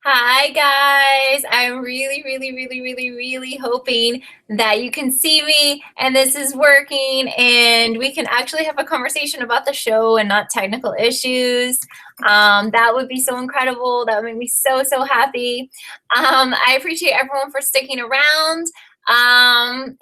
Hi guys, I'm really hoping that you can see me and this is working and we can actually have a conversation about the show and not technical issues. That would be so incredible. That would make me so happy. I appreciate everyone for sticking around. And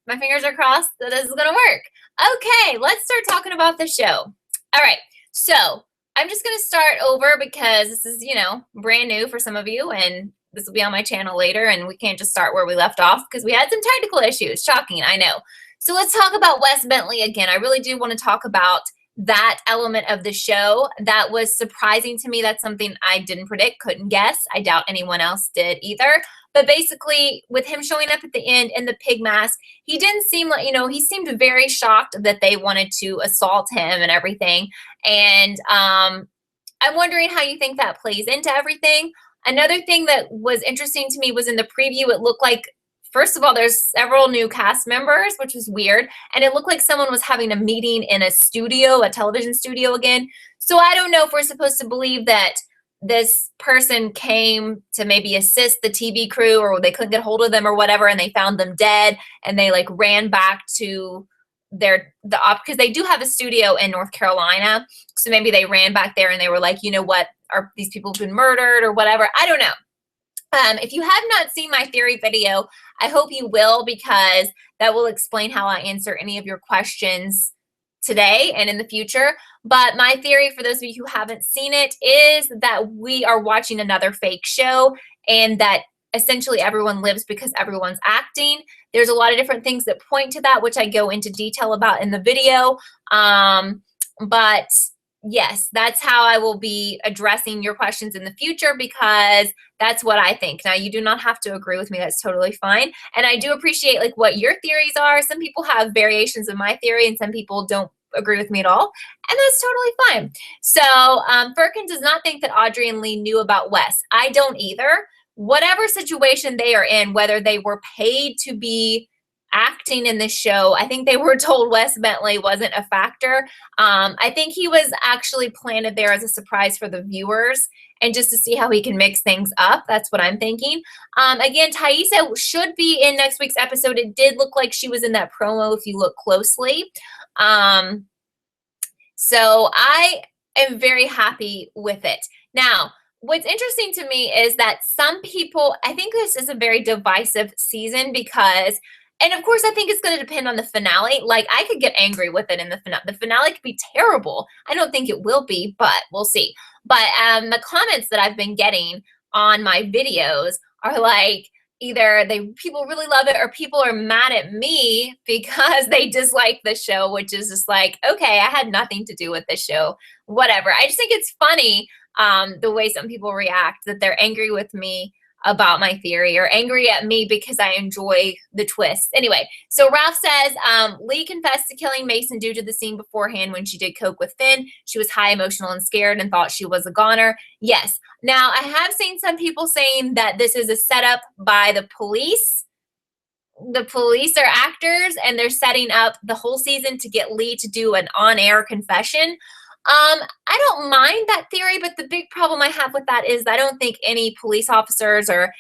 my fingers are crossed that this is gonna work. Okay, let's start talking about the show. All right, so I'm just going to start over because this is, brand new for some of you, and this will be on my channel later, and we can't just start where we left off because we had some technical issues. Shocking, I know. So let's talk about Wes Bentley again. I really do want to talk about that element of the show that was surprising to me. That's something I didn't predict, couldn't guess. I doubt anyone else did either. But basically, with him showing up at the end in the pig mask, he didn't seem like, he seemed very shocked that they wanted to assault him and everything. And I'm wondering how you think that plays into everything. Another thing that was interesting to me was in the preview, it looked like, first of all, there's several new cast members, which was weird. And it looked like someone was having a meeting in a studio, a television studio again. So I don't know if we're supposed to believe that this person came to maybe assist the TV crew, or they couldn't get hold of them or whatever, and they found them dead and they like ran back to because they do have a studio in North Carolina. So maybe they ran back there and they were like, you know what, are these people been murdered or whatever? I don't know. If you have not seen my theory video, I hope you will, because that will explain how I answer any of your questions today and in the future. But my theory, for those of you who haven't seen it, is that we are watching another fake show, and that essentially everyone lives because everyone's acting. There's a lot of different things that point to that, which I go into detail about in the video. But yes, that's how I will be addressing your questions in the future, because that's what I think. Now, you do not have to agree with me. That's totally fine. And I do appreciate like what your theories are. Some people have variations of my theory and some people don't agree with me at all. And that's totally fine. So Firkin does not think that Audrey and Lee knew about Wes. I don't either. Whatever situation they are in, whether they were paid to be acting in the show, I think they were told Wes Bentley wasn't a factor. I think he was actually planted there as a surprise for the viewers and just to see how he can mix things up. That's what I'm thinking. Again, Thaisa should be in next week's episode. It did look like she was in that promo if you look closely. So I am very happy with it. Now, what's interesting to me is that some people, I think this is a very divisive season because, and of course, I think it's going to depend on the finale. Like, I could get angry with it in the finale. The finale could be terrible. I don't think it will be, but we'll see. But the comments that I've been getting on my videos are like, either people really love it or people are mad at me because they dislike the show, which is just like, okay, I had nothing to do with the show, whatever. I just think it's funny the way some people react, that they're angry with me about my theory or angry at me because I enjoy the twist. Anyway, so Ralph says, Lee confessed to killing Mason due to the scene beforehand when she did coke with Finn. She was high, emotional, and scared and thought she was a goner. Yes. Now, I have seen some people saying that this is a setup by the police. The police are actors and they're setting up the whole season to get Lee to do an on-air confession. I don't mind that theory, but the big problem I have with that is I don't think any police officers or,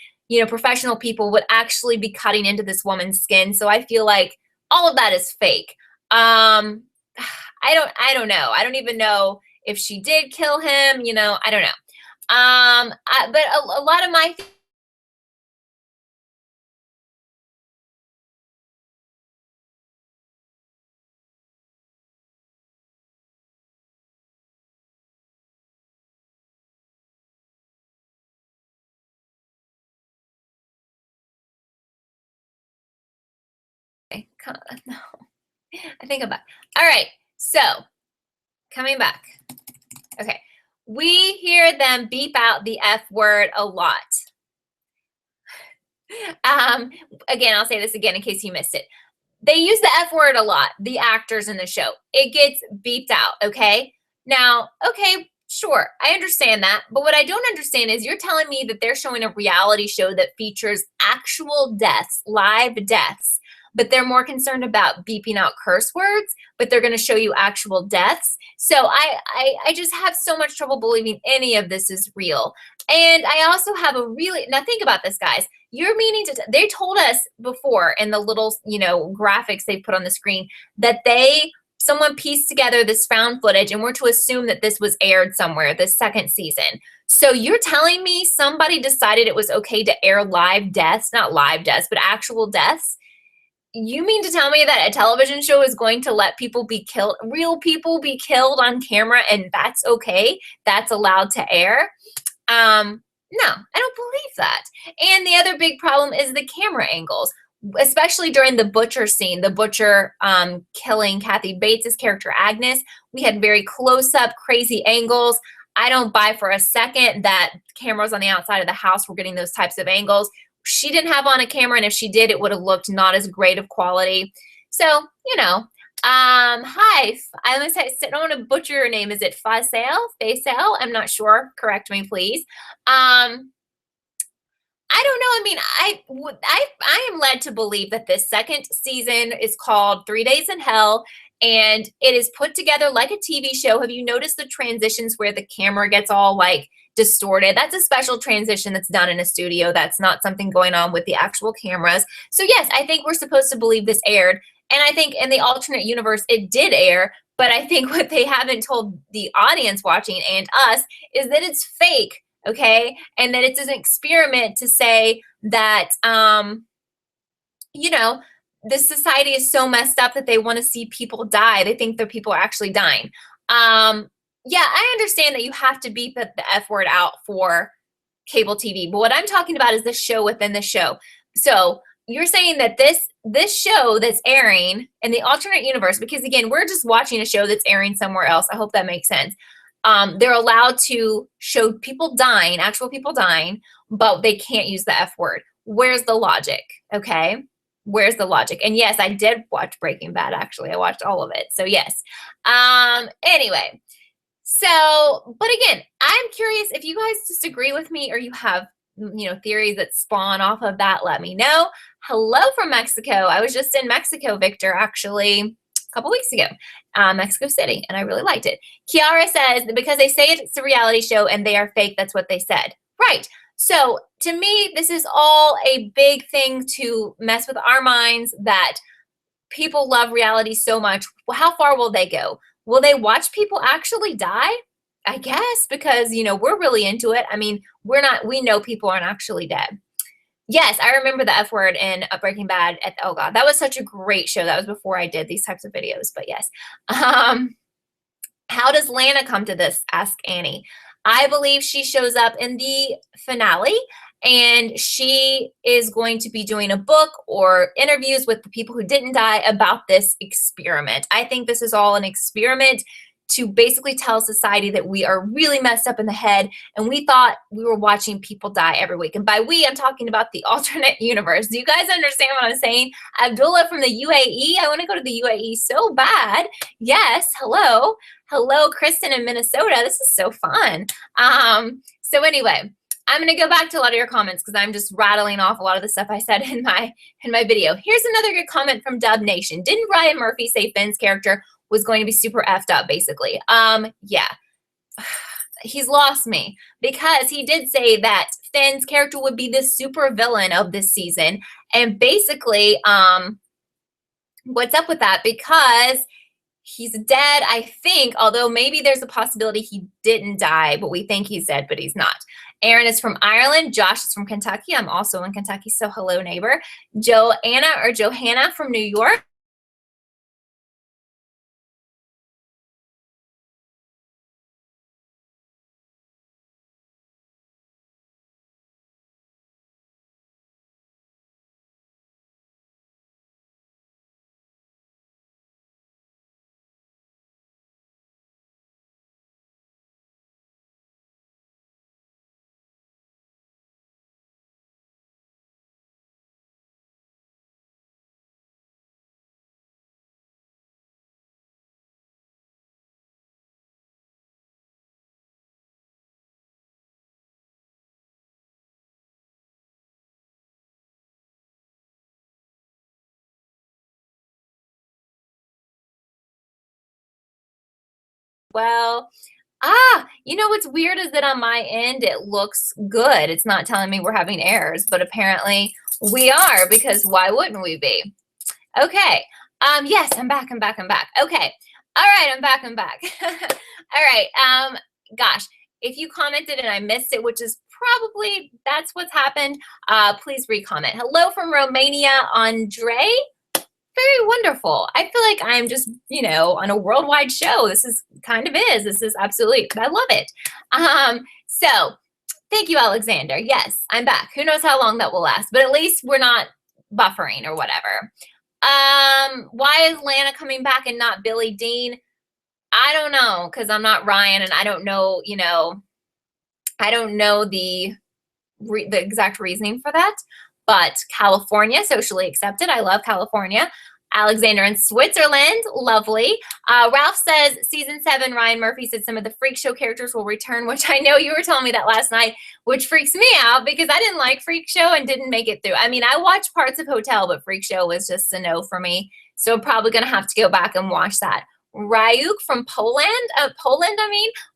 professional people would actually be cutting into this woman's skin. So I feel like all of that is fake. I don't know. I don't even know if she did kill him, I don't know. But a lot of my no, I think about. All right, so coming back. Okay, we hear them beep out the F word a lot. Again, I'll say this again in case you missed it. They use the F word a lot, the actors in the show. It gets beeped out, okay? Now, okay, sure, I understand that. But what I don't understand is you're telling me that they're showing a reality show that features actual deaths, live deaths, but they're more concerned about beeping out curse words, but they're going to show you actual deaths. So I just have so much trouble believing any of this is real. And I also have a really, now think about this, guys. You're meaning to, they told us before in the little, graphics they put on the screen that someone pieced together this found footage, and we're to assume that this was aired somewhere, this second season. So you're telling me somebody decided it was okay to air live deaths, not live deaths, but actual deaths? You mean to tell me that a television show is going to let people be killed, real people be killed on camera, and that's okay? That's allowed to air? No, I don't believe that. And the other big problem is the camera angles, especially during the butcher scene, the butcher killing Kathy Bates' character Agnes. We had very close-up, crazy angles. I don't buy for a second that cameras on the outside of the house were getting those types of angles. She didn't have on a camera, and if she did, it would have looked not as great of quality. So, hi, I almost don't want to butcher your name. Is it Faisal? I'm not sure. Correct me, please. I don't know. I mean, I am led to believe that this second season is called 3 Days in Hell, and it is put together like a TV show. Have you noticed the transitions where the camera gets all like distorted? That's a special transition that's done in a studio. That's not something going on with the actual cameras. So yes, I think we're supposed to believe this aired. And I think in the alternate universe, it did air. But I think what they haven't told the audience watching and us is that it's fake. Okay, and that it's an experiment to say that, this society is so messed up that they want to see people die. They think that people are actually dying. Yeah, I understand that you have to beep the F word out for cable TV, but what I'm talking about is the show within the show. So you're saying that this show that's airing in the alternate universe, because again, we're just watching a show that's airing somewhere else. I hope that makes sense. They're allowed to show people dying, actual people dying, but they can't use the F word. Where's the logic? Okay. Where's the logic? And yes, I did watch Breaking Bad, actually. I watched all of it. So yes. Anyway, so, but again, I'm curious if you guys disagree with me or you have, theories that spawn off of that, let me know. Hello from Mexico. I was just in Mexico, Victor, actually a couple weeks ago, Mexico City, and I really liked it. Kiara says that because they say it's a reality show and they are fake, that's what they said. Right. So to me, this is all a big thing to mess with our minds that people love reality so much. Well, how far will they go? Will they watch people actually die? I guess, because, we're really into it. I mean, we know people aren't actually dead. Yes, I remember the F word in Breaking Bad. Oh God, that was such a great show. That was before I did these types of videos, but yes. How does Lana come to this? Ask Annie. I believe she shows up in the finale, and she is going to be doing a book or interviews with the people who didn't die about this experiment. I think this is all an experiment to basically tell society that we are really messed up in the head, and we thought we were watching people die every week. And by we, I'm talking about the alternate universe. Do you guys understand what I'm saying? Abdullah from the UAE. I want to go to the UAE so bad. Yes, hello. Hello, Kristen in Minnesota. This is so fun. So anyway, I'm going to go back to a lot of your comments because I'm just rattling off a lot of the stuff I said in my video. Here's another good comment from Dub Nation. Didn't Ryan Murphy say Finn's character was going to be super effed up, basically? Yeah. He's lost me because he did say that Finn's character would be the super villain of this season. And basically, what's up with that? Because he's dead, I think, although maybe there's a possibility he didn't die, but we think he's dead, but he's not. Aaron is from Ireland. Josh is from Kentucky. I'm also in Kentucky, so hello, neighbor. Johanna from New York. Well, you know what's weird is that on my end it looks good. It's not telling me we're having errors, but apparently we are, because why wouldn't we be? Okay. Yes, I'm back. Okay. All right, I'm back. All right. Gosh, if you commented and I missed it, which is probably that's what's happened, please re-comment. Hello from Romania, Andre. Very wonderful. I feel like I'm just, on a worldwide show. This is kind of is. This is absolutely, I love it. So thank you, Alexander. Yes, I'm back. Who knows how long that will last, but at least we're not buffering or whatever. Why is Lana coming back and not Billie Dean? I don't know, because I'm not Ryan and I don't know, I don't know the exact reasoning for that. But California, socially accepted. I love California. Alexander in Switzerland, lovely. Ralph says, season 7, Ryan Murphy said some of the Freak Show characters will return, which I know you were telling me that last night, which freaks me out because I didn't like Freak Show and didn't make it through. I mean, I watched parts of Hotel, but Freak Show was just a no for me. So I'm probably going to have to go back and watch that. Ryuk from Poland,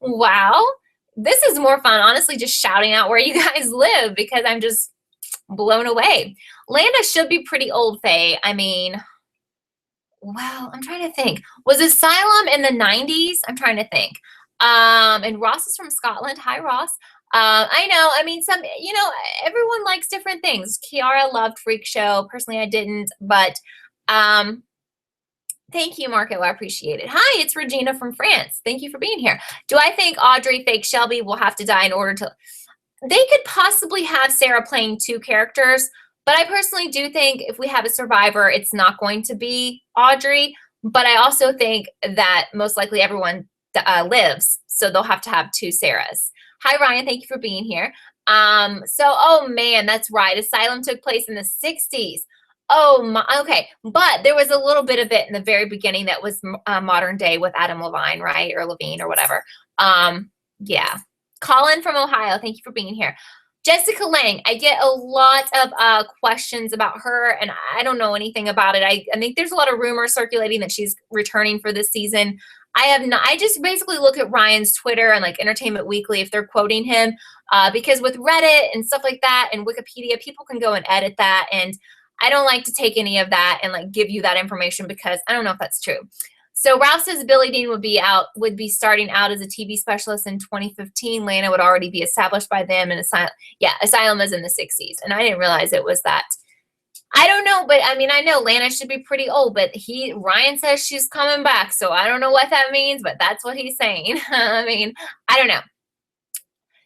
wow. This is more fun, honestly, just shouting out where you guys live because I'm just blown away. Lana should be pretty old, Faye. I mean, well, I'm trying to think. Was Asylum in the 90s? I'm trying to think. And Ross is from Scotland. Hi, Ross. I know. I mean, everyone likes different things. Kiara loved Freak Show. Personally, I didn't, but thank you, Marco. I appreciate it. Hi, it's Regina from France. Thank you for being here. Do I think Audrey, fake Shelby, will have to die in order to... They could possibly have Sarah playing 2 characters, but I personally do think if we have a survivor, it's not going to be Audrey. But I also think that most likely everyone lives, so they'll have to have 2 Sarahs. Hi, Ryan. Thank you for being here. Oh, man, that's right. Asylum took place in the 60s. Oh, my, okay. But there was a little bit of it in the very beginning that was modern day with Adam Levine, right? Or Levine or whatever. Yeah. Colin from Ohio, thank you for being here. Jessica Lang, I get a lot of questions about her, and I don't know anything about it. I think there's a lot of rumors circulating that she's returning for this season. I have not. I just basically look at Ryan's Twitter and like Entertainment Weekly if they're quoting him, because with Reddit and stuff like that and Wikipedia, people can go and edit that, and I don't like to take any of that and like give you that information because I don't know if that's true. So Ralph says Billie Dean would be starting out as a TV specialist in 2015. Lana would already be established by them, and Asylum is in the 60s. And I didn't realize it was that. I don't know, but I mean, I know Lana should be pretty old, but Ryan says she's coming back, so I don't know what that means, but that's what he's saying. I mean, I don't know.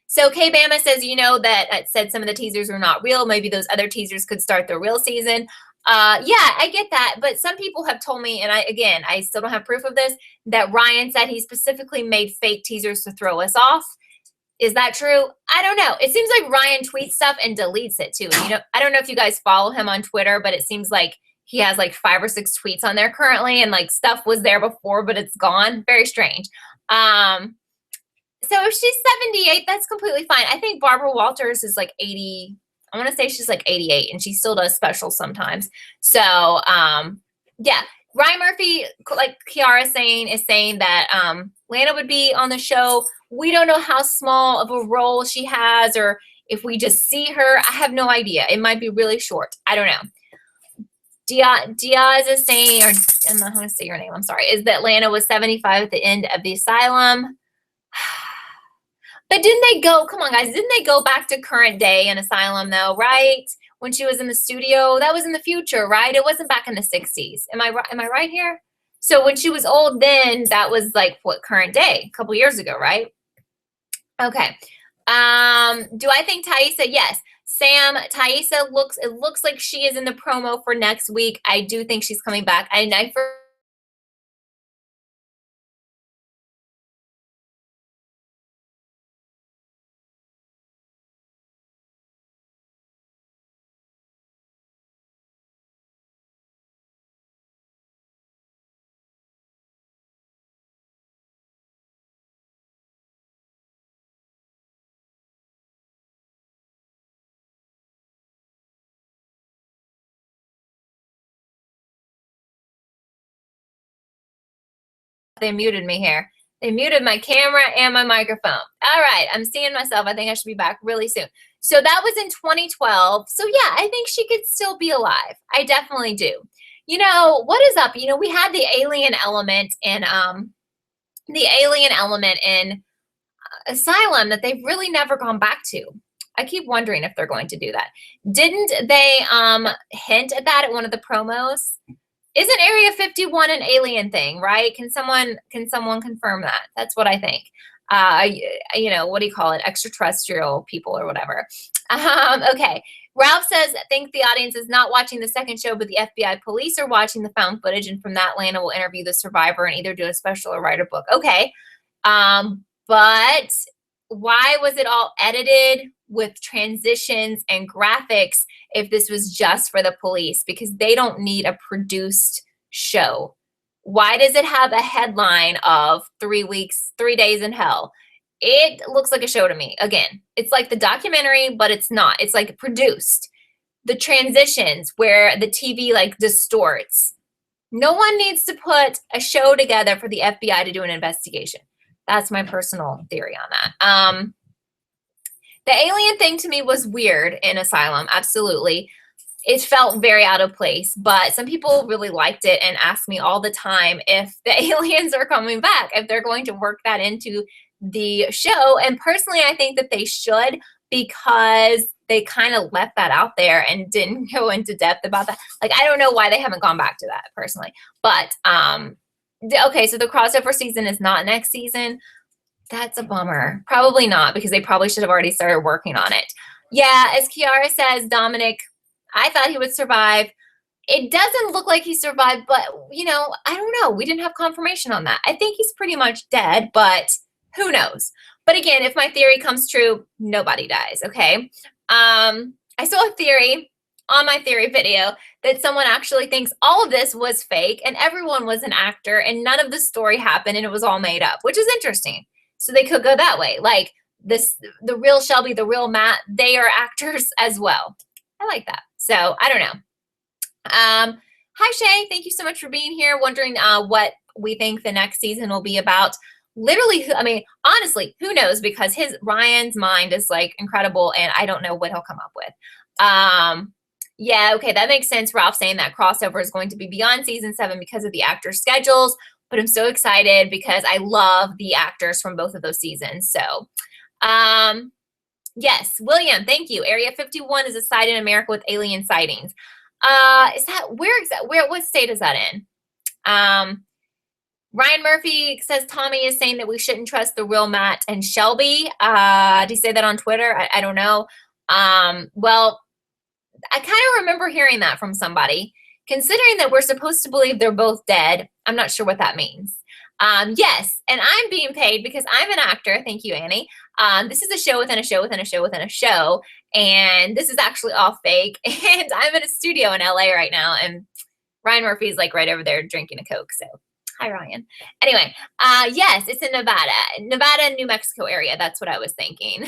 So K Bama says, that it said some of the teasers are not real. Maybe those other teasers could start the real season. Yeah, I get that. But some people have told me, and I still don't have proof of this, that Ryan said he specifically made fake teasers to throw us off. Is that true? I don't know. It seems like Ryan tweets stuff and deletes it too. I don't know if you guys follow him on Twitter, but it seems like he has like 5 or 6 tweets on there currently, and like stuff was there before, but it's gone. Very strange. So if she's 78, that's completely fine. I think Barbara Walters is like 80. I want to say she's like 88, and she still does specials sometimes. So, yeah. Ryan Murphy, like Kiara is saying that Lana would be on the show. We don't know how small of a role she has, or if we just see her. I have no idea. It might be really short. I don't know. Diaz is saying, or I'm not going to say your name. I'm sorry. Is that Lana was 75 at the end of the Asylum? But didn't they go, come on guys, didn't they go back to current day in Asylum though, right? When she was in the studio, that was in the future, right? It wasn't back in the 60s. Am I right here? So when she was old then, that was like what, current day, a couple years ago, right? Okay. Do I think Thaisa? Yes. Sam, Thaisa it looks like she is in the promo for next week. I do think she's coming back. They muted me here. They muted my camera and my microphone. All right, I'm seeing myself. I think I should be back really soon. So that was in 2012. So yeah, I think she could still be alive. I definitely do. You know, what is up? You know, we had the alien element in Asylum that they've really never gone back to. I keep wondering if they're going to do that. Didn't they hint at that at one of the promos? Isn't Area 51 an alien thing, right? Can someone confirm that? That's what I think. You know, what do you call it? Extraterrestrial people or whatever. Okay. Ralph says, I think the audience is not watching the second show, but the FBI police are watching the found footage, and from that, Lana will interview the survivor and either do a special or write a book. Okay. But why was it all edited with transitions and graphics if this was just for the police? Because they don't need a produced show. Why does it have a headline of 3 weeks, 3 days in hell? It looks like a show to me. Again, it's like the documentary, but it's not. It's like produced. The transitions where the TV like distorts. No one needs to put a show together for the FBI to do an investigation. That's my personal theory on that. The alien thing to me was weird in Asylum, absolutely. It felt very out of place, but some people really liked it and ask me all the time if the aliens are coming back, if they're going to work that into the show. And personally, I think that they should, because they kind of left that out there and didn't go into depth about that. Like, I don't know why they haven't gone back to that personally, but okay, so the crossover season is not next season. That's a bummer. Probably not, because they probably should have already started working on it. Yeah, as Kiara says, Dominic, I thought he would survive. It doesn't look like he survived, but, you know, I don't know. We didn't have confirmation on that. I think he's pretty much dead, but who knows? But again, if my theory comes true, nobody dies, okay? I saw a theory on my theory video that someone actually thinks all of this was fake and everyone was an actor and none of the story happened and it was all made up, which is interesting. So they could go that way. Like the real Shelby, the real Matt, they are actors as well. I like that. So I don't know. Hi, Shay. Thank you so much for being here. Wondering what we think the next season will be about. Literally, I mean, honestly, who knows? Because Ryan's mind is like incredible and I don't know what he'll come up with. Yeah, okay, that makes sense. Ralph saying that crossover is going to be beyond season 7 because of the actors' schedules. But I'm so excited because I love the actors from both of those seasons. So, yes, William, thank you. Area 51 is a site in America with alien sightings. What state is that in? Ryan Murphy says Tommy is saying that we shouldn't trust the real Matt and Shelby. Did he say that on Twitter? I don't know. Well, I kind of remember hearing that from somebody. Considering that we're supposed to believe they're both dead, I'm not sure what that means. Yes, and I'm being paid because I'm an actor. Thank you, Annie. This is a show within a show within a show within a show, and this is actually all fake. And I'm in a studio in LA right now, and Ryan Murphy's like right over there drinking a Coke. So, hi, Ryan. Anyway, yes, it's in Nevada, New Mexico area. That's what I was thinking.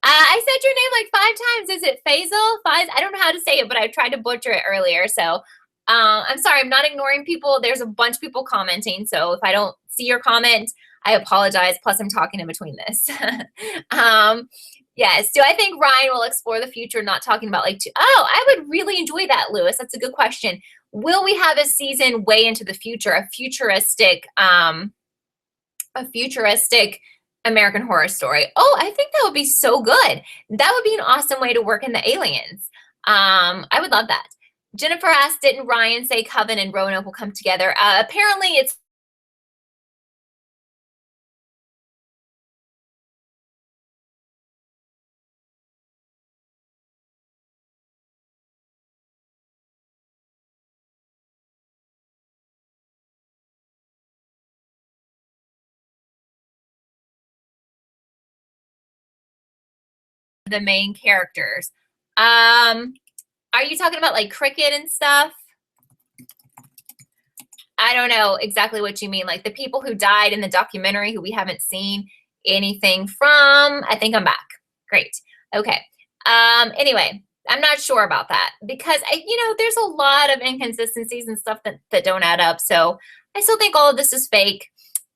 I said your name like 5 times. Is it Faisal? I don't know how to say it, but I tried to butcher it earlier. So I'm sorry. I'm not ignoring people. There's a bunch of people commenting. So if I don't see your comment, I apologize. Plus, I'm talking in between this. Yes. Do I think Ryan will explore the future, not talking about I would really enjoy that, Lewis. That's a good question. Will we have a season way into the future, a futuristic American Horror Story? Oh, I think that would be so good. That would be an awesome way to work in the aliens. I would love that. Jennifer asked, didn't Ryan say Coven and Roanoke will come together? Apparently it's the main characters. Are you talking about like Cricket and stuff? I don't know exactly what you mean. Like the people who died in the documentary who we haven't seen anything from. I think I'm back. Great. Okay. Anyway, I'm not sure about that because there's a lot of inconsistencies and stuff that don't add up. So I still think all of this is fake.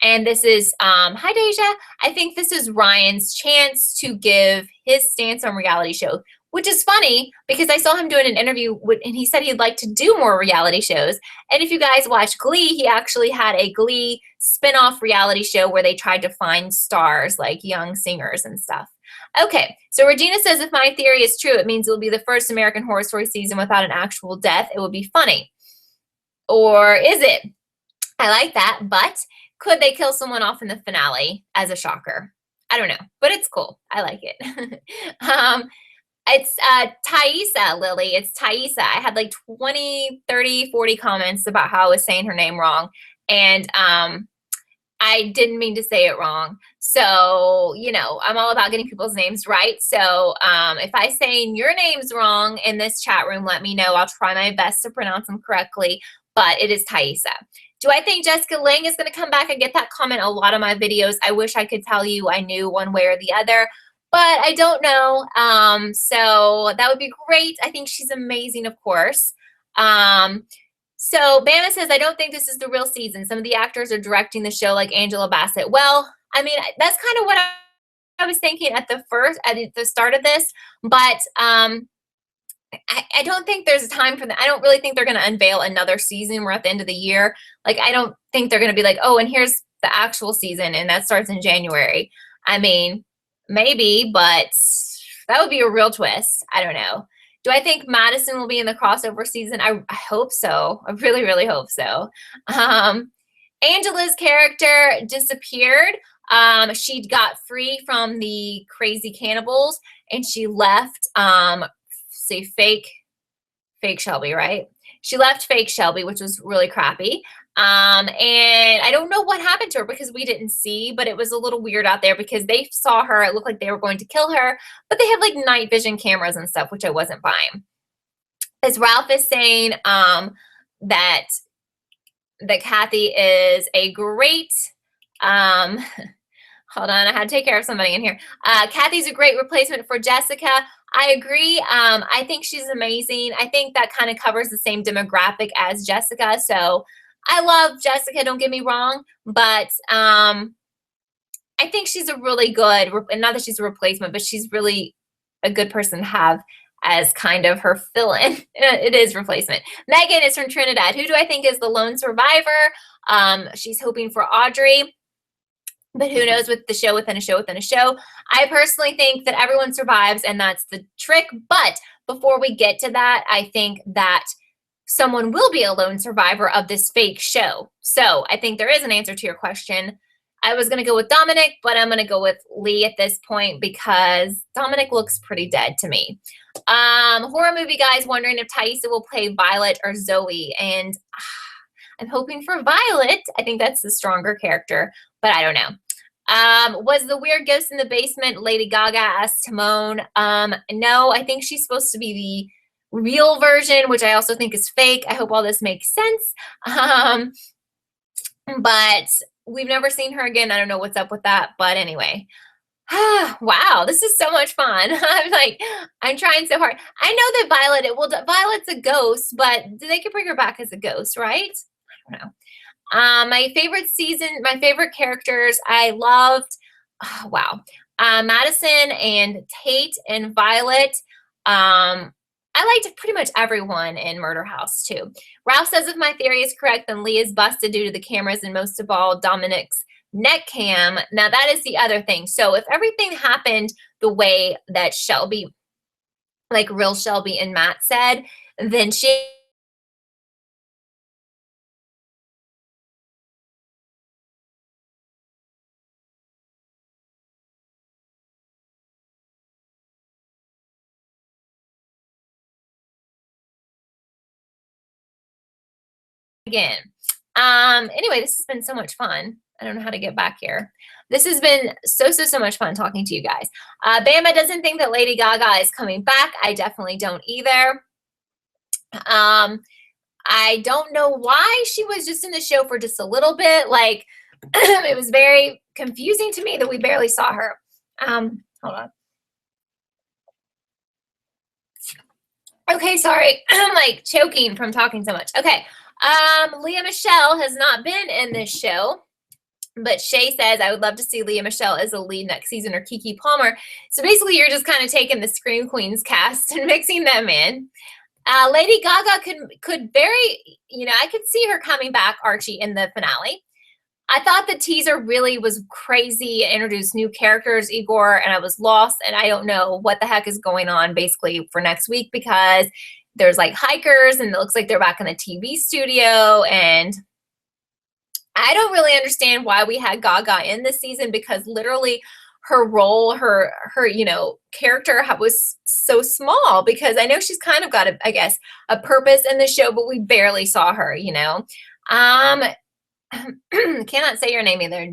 And this is, hi Deja, I think this is Ryan's chance to give his stance on reality show, which is funny because I saw him doing an interview and he said he'd like to do more reality shows. And if you guys watch Glee, he actually had a Glee spin-off reality show where they tried to find stars like young singers and stuff. Okay, so Regina says, if my theory is true, it means it will be the first American Horror Story season without an actual death. It will be funny. Or is it? I like that, but could they kill someone off in the finale as a shocker? I don't know, but it's cool. I like it. It's Thaisa, Lily. It's Thaisa. I had like 20, 30, 40 comments about how I was saying her name wrong. And I didn't mean to say it wrong. So, you know, I'm all about getting people's names right. So if I say your name's wrong in this chat room, let me know. I'll try my best to pronounce them correctly. But it is Thaisa. Do I think Jessica Lange is going to come back? I get that comment a lot of my videos. I wish I could tell you I knew one way or the other, but I don't know. So that would be great. I think she's amazing, of course. So Bama says, I don't think this is the real season. Some of the actors are directing the show like Angela Bassett. Well, I mean, that's kind of what I was thinking at the start of this, but I don't think there's a time for that. I don't really think they're going to unveil another season. We're at the end of the year. Like, I don't think they're going to be like, oh, and here's the actual season, and that starts in January. I mean, maybe, but that would be a real twist. I don't know. Do I think Madison will be in the crossover season? I hope so. I really, really hope so. Angela's character disappeared. She got free from the crazy cannibals, and she left say fake Shelby, right? She left fake Shelby, which was really crappy. And I don't know what happened to her because we didn't see, but it was a little weird out there because they saw her. It looked like they were going to kill her, but they had like night vision cameras and stuff, which I wasn't buying. As Ralph is saying, that Kathy is a great, hold on, I had to take care of somebody in here. Kathy's a great replacement for Jessica. I agree. I think she's amazing. I think that kind of covers the same demographic as Jessica. So I love Jessica, don't get me wrong, but I think she's a really good, and not that she's a replacement, but she's really a good person to have as kind of her fill-in. It is replacement. Megan is from Trinidad. Who do I think is the lone survivor? She's hoping for Audrey. But who knows, with the show within a show within a show. I personally think that everyone survives, and that's the trick. But before we get to that, I think that someone will be a lone survivor of this fake show. So I think there is an answer to your question. I was going to go with Dominic, but I'm going to go with Lee at this point because Dominic looks pretty dead to me. Horror movie guys wondering if Thaisa will play Violet or Zoe. And I'm hoping for Violet. I think that's the stronger character, but I don't know. Was the weird ghost in the basement Lady Gaga? Asked Timon. No, I think she's supposed to be the real version, which I also think is fake. I hope all this makes sense. But we've never seen her again. I don't know what's up with that, but anyway. Wow, this is so much fun. I'm trying so hard. I know that Violet's a ghost, but they could bring her back as a ghost, right? I don't know. My favorite season, my favorite characters, I loved, Madison and Tate and Violet. I liked pretty much everyone in Murder House too. Ralph says if my theory is correct, then Lee is busted due to the cameras and most of all, Dominic's neck cam. Now that is the other thing. So if everything happened the way that Shelby, like real Shelby and Matt said, then she again. Anyway, this has been so much fun. I don't know how to get back here. This has been so much fun talking to you guys. Bama doesn't think that Lady Gaga is coming back. I definitely don't either. I don't know why she was just in the show for just a little bit. Like, it was very confusing to me that we barely saw her. Hold on. Okay, sorry. I'm like choking from talking so much. Okay. Leah Michelle has not been in this show. But Shay says, I would love to see Leah Michele as a lead next season or Keke Palmer. So basically, you're just kind of taking the Scream Queens cast and mixing them in. Lady Gaga could very, I could see her coming back, Archie, in the finale. I thought the teaser really was crazy. It introduced new characters, Igor, and I was lost, and I don't know what the heck is going on basically for next week, because there's like hikers, and it looks like they're back in the TV studio, and I don't really understand why we had Gaga in this season, because literally her role, her character was so small, because I know she's kind of got I guess a purpose in the show, but we barely saw her, cannot say your name either.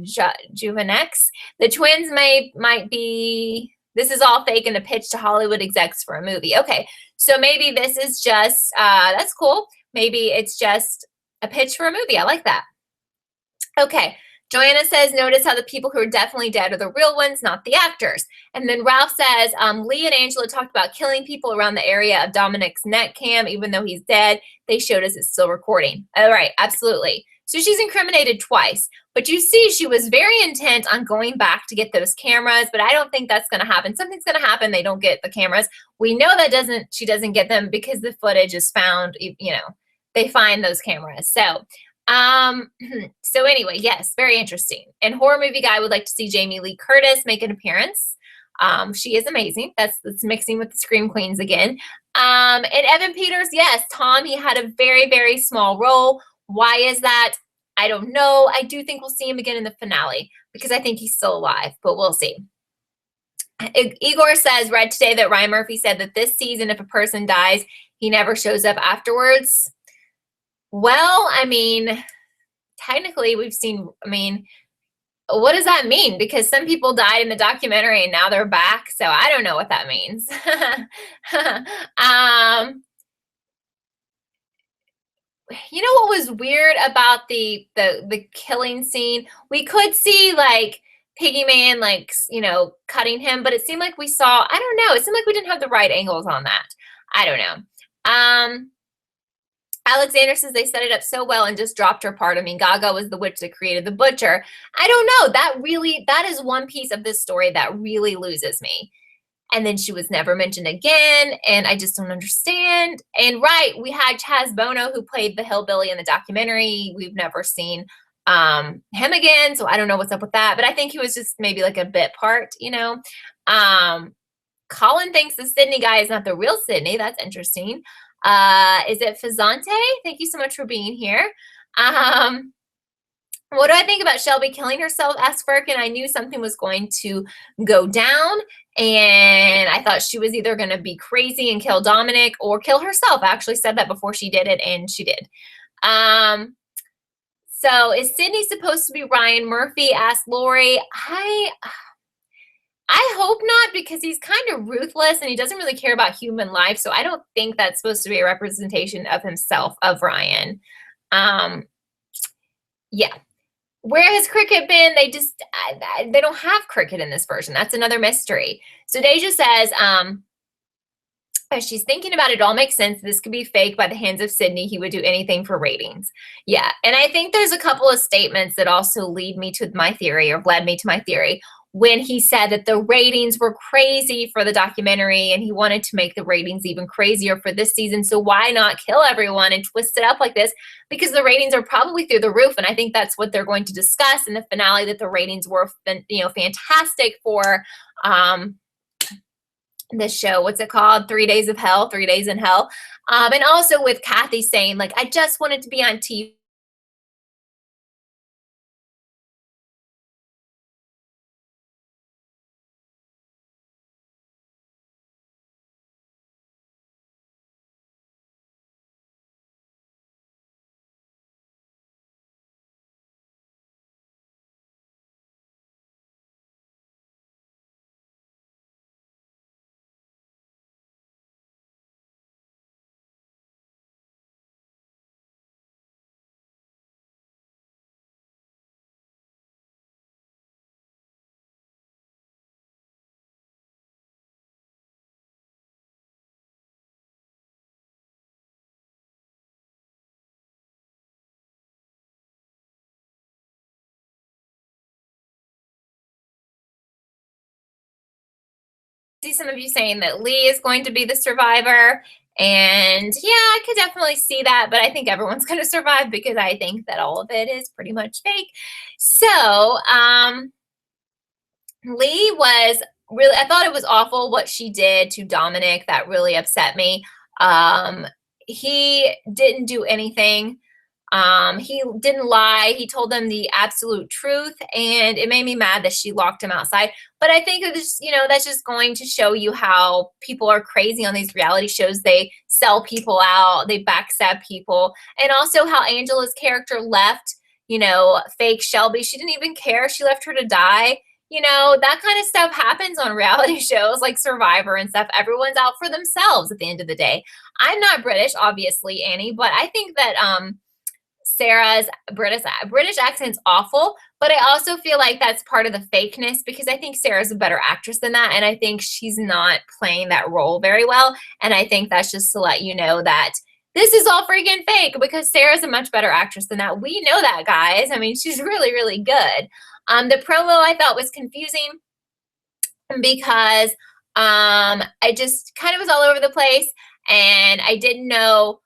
Juvenex. The twins might be. This is all fake in a pitch to Hollywood execs for a movie. Okay, so maybe this is just that's cool. Maybe it's just a pitch for a movie. I like that. Okay. Joanna says, notice how the people who are definitely dead are the real ones, not the actors. And then Ralph says, Lee and Angela talked about killing people around the area of Dominic's net cam, even though he's dead. They showed us it's still recording. All right, absolutely. So she's incriminated twice. But you see, she was very intent on going back to get those cameras, but I don't think that's going to happen. Something's going to happen. They don't get the cameras. We know that she doesn't get them because the footage is found, they find those cameras. So anyway, yes, very interesting. And Horror Movie Guy would like to see Jamie Lee Curtis make an appearance. She is amazing. That's mixing with the Scream Queens again. And Evan Peters, yes, Tom, he had a very, very small role. Why is that? I don't know. I do think we'll see him again in the finale, because I think he's still alive, but we'll see. Igor says, read today that Ryan Murphy said that this season, if a person dies, he never shows up afterwards. Well, I mean, technically we've seen, what does that mean? Because some people died in the documentary and now they're back. So I don't know what that means. You know what was weird about the killing scene? We could see like Piggy Man, cutting him, but it seemed like we saw, I don't know. It seemed like we didn't have the right angles on that. I don't know. Alexander says they set it up so well and just dropped her part. Gaga was the witch that created the butcher. I don't know. That is one piece of this story that really loses me. And then she was never mentioned again, and I just don't understand. And right, we had Chaz Bono, who played the hillbilly in the documentary. We've never seen him again, so I don't know what's up with that. But I think he was just maybe like a bit part, Colin thinks the Sydney guy is not the real Sydney. That's interesting. Is it Fazante? Thank you so much for being here. What do I think about Shelby killing herself? Asked Firkin. I knew something was going to go down, and I thought she was either going to be crazy and kill Dominic or kill herself. I actually said that before she did it, and she did. So is Sydney supposed to be Ryan Murphy? Asked Lori. I hope not, because he's kind of ruthless and he doesn't really care about human life. So I don't think that's supposed to be a representation of himself, of Ryan. Yeah. Where has Cricket been? They don't have Cricket in this version. That's another mystery. So Deja says, as she's thinking about it, it all makes sense. This could be fake by the hands of Sydney. He would do anything for ratings. Yeah. And I think there's a couple of statements that also lead me to my theory, or led me to my theory, when he said that the ratings were crazy for the documentary and he wanted to make the ratings even crazier for this season. So why not kill everyone and twist it up like this? Because the ratings are probably through the roof. And I think that's what they're going to discuss in the finale, that the ratings were, fantastic for this show. What's it called? 3 Days of Hell, 3 Days in Hell. And also with Kathy saying, like, I just wanted to be on TV. see some of you saying that Lee is going to be the survivor. And yeah, I could definitely see that, but I think everyone's going to survive because I think that all of it is pretty much fake. So, Lee was really, I thought it was awful what she did to Dominic. That really upset me. He didn't do anything. He didn't lie. He told them the absolute truth, and it made me mad that she locked him outside. But I think it's, that's just going to show you how people are crazy on these reality shows. They sell people out, they backstab people, and also how Angela's character left, fake Shelby. She didn't even care. She left her to die. That kind of stuff happens on reality shows like Survivor and stuff. Everyone's out for themselves at the end of the day. I'm not British, obviously, Annie, but I think that Sarah's British accent's awful, but I also feel like that's part of the fakeness because I think Sarah's a better actress than that, and I think she's not playing that role very well, and I think that's just to let you know that this is all freaking fake because Sarah's a much better actress than that. We know that, guys. I mean, she's really, really good. The promo I thought was confusing because I just kind of was all over the place, and I didn't know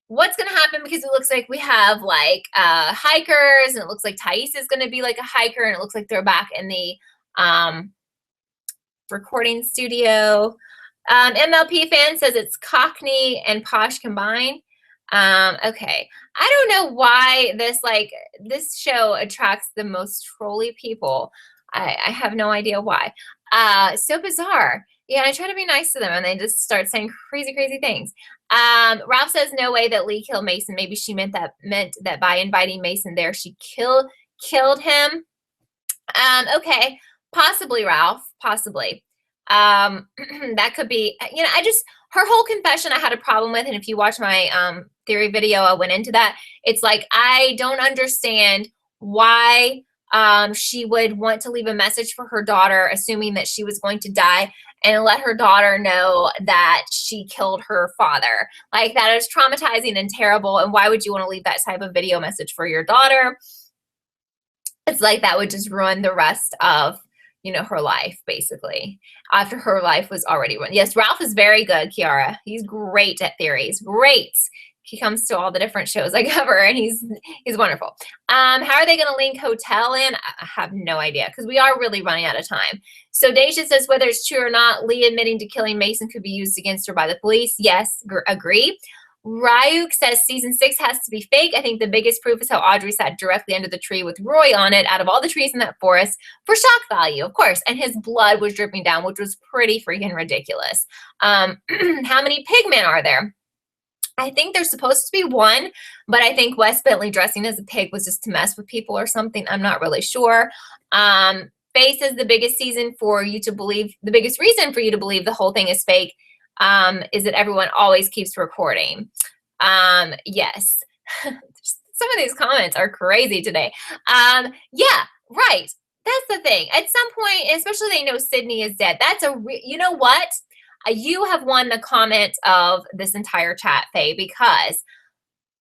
what's going to happen because it looks like we have like hikers, and it looks like Thais is going to be like a hiker, and it looks like they're back in the recording studio. MLP fan says it's Cockney and posh combined. Okay, I don't know why this show attracts the most trolly people. I have no idea why. So bizarre. Yeah, I try to be nice to them, and they just start saying crazy, crazy things. Ralph says no way that Lee killed Mason. Maybe she meant that by inviting Mason there, she killed him. Okay, possibly, Ralph, possibly. That could be, her whole confession I had a problem with, and if you watch my theory video, I went into that. It's like, I don't understand why she would want to leave a message for her daughter, assuming that she was going to die, and let her daughter know that she killed her father. Like, that is traumatizing and terrible, and why would you want to leave that type of video message for your daughter? It's like that would just ruin the rest of, her life, basically, after her life was already ruined. Yes, Ralph is very good, Kiara. He's great at theories. Great. He comes to all the different shows I cover, and he's wonderful. How are they going to link hotel in? I have no idea because we are really running out of time. So Deja says whether it's true or not, Lee admitting to killing Mason could be used against her by the police. Yes, agree. Ryuk says season 6 has to be fake. I think the biggest proof is how Audrey sat directly under the tree with Roy on it out of all the trees in that forest for shock value, of course. And his blood was dripping down, which was pretty freaking ridiculous. How many pigmen are there? I think there's supposed to be one, but I think Wes Bentley dressing as a pig was just to mess with people or something. I'm not really sure. Faye says the biggest reason for you to believe the whole thing is fake is that everyone always keeps recording. Yes. Some of these comments are crazy today. Yeah, right. That's the thing. At some point, especially they know Sydney is dead. That's you know what? You have won the comment of this entire chat, Faye, because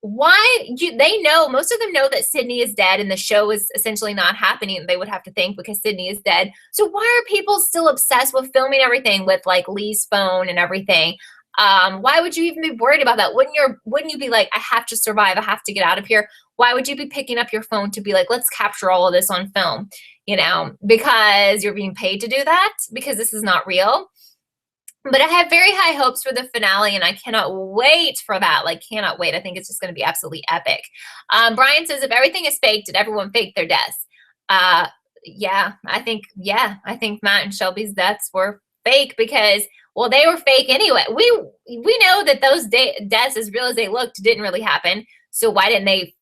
they know, most of them know that Sydney is dead and the show is essentially not happening, they would have to think, because Sydney is dead. So why are people still obsessed with filming everything with like Lee's phone and everything? Why would you even be worried about that? Wouldn't you be like, I have to survive, I have to get out of here? Why would you be picking up your phone to be like, let's capture all of this on film? Because you're being paid to do that, because this is not real. But I have very high hopes for the finale, and I cannot wait for that. Like, cannot wait. I think it's just going to be absolutely epic. Brian says, if everything is fake, did everyone fake their deaths? Yeah, I think Matt and Shelby's deaths were fake because, well, they were fake anyway. We know that those deaths, as real as they looked, didn't really happen. So why didn't they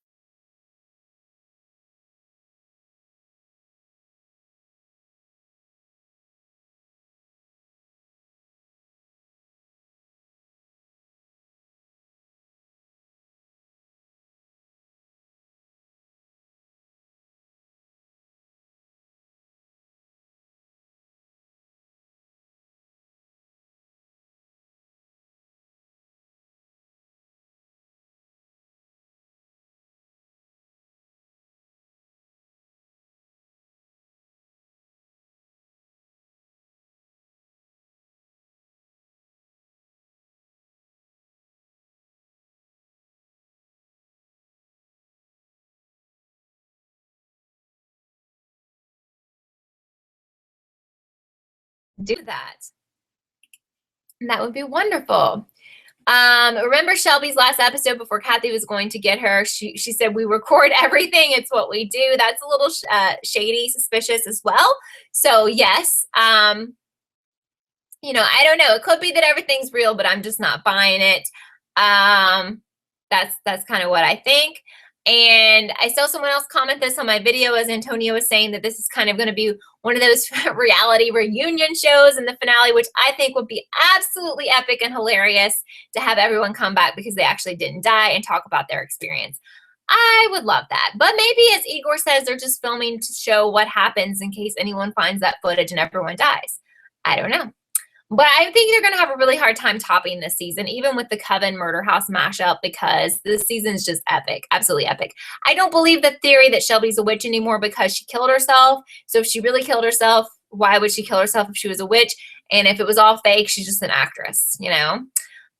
do that. And that would be wonderful. Remember Shelby's last episode before Kathy was going to get her? She said, we record everything. It's what we do. That's a little shady, suspicious as well. So yes, you know, I don't know. It could be that everything's real, but I'm just not buying it. That's kind of what I think. And I saw someone else comment this on my video as Antonio was saying that this is kind of going to be one of those reality reunion shows in the finale, which I think would be absolutely epic and hilarious to have everyone come back because they actually didn't die and talk about their experience. I would love that. But maybe, as Igor says, they're just filming to show what happens in case anyone finds that footage and everyone dies. I don't know. But I think they're going to have a really hard time topping this season, even with the Coven Murder House mashup, because this season's just epic, absolutely epic. I don't believe the theory that Shelby's a witch anymore because she killed herself. So if she really killed herself, why would she kill herself if she was a witch? And if it was all fake, she's just an actress, you know?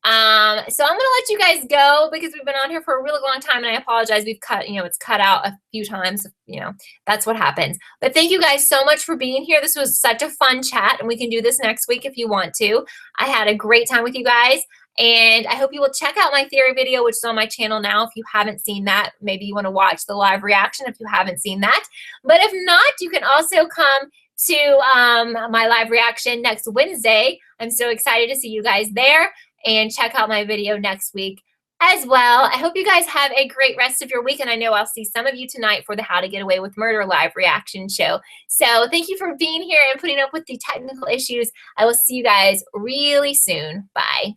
So I'm going to let you guys go because we've been on here for a really long time, and I apologize. We've cut, you know, it's cut out a few times, you know, that's what happens. But thank you guys so much for being here. This was such a fun chat, and we can do this next week if you want to. I had a great time with you guys, and I hope you will check out my theory video, which is on my channel now. If you haven't seen that, maybe you want to watch the live reaction if you haven't seen that. But if not, you can also come to my live reaction next Wednesday. I'm so excited to see you guys there. And check out my video next week as well. I hope you guys have a great rest of your week, and I know I'll see some of you tonight for the How to Get Away with Murder live reaction show. So thank you for being here and putting up with the technical issues. I will see you guys really soon. Bye.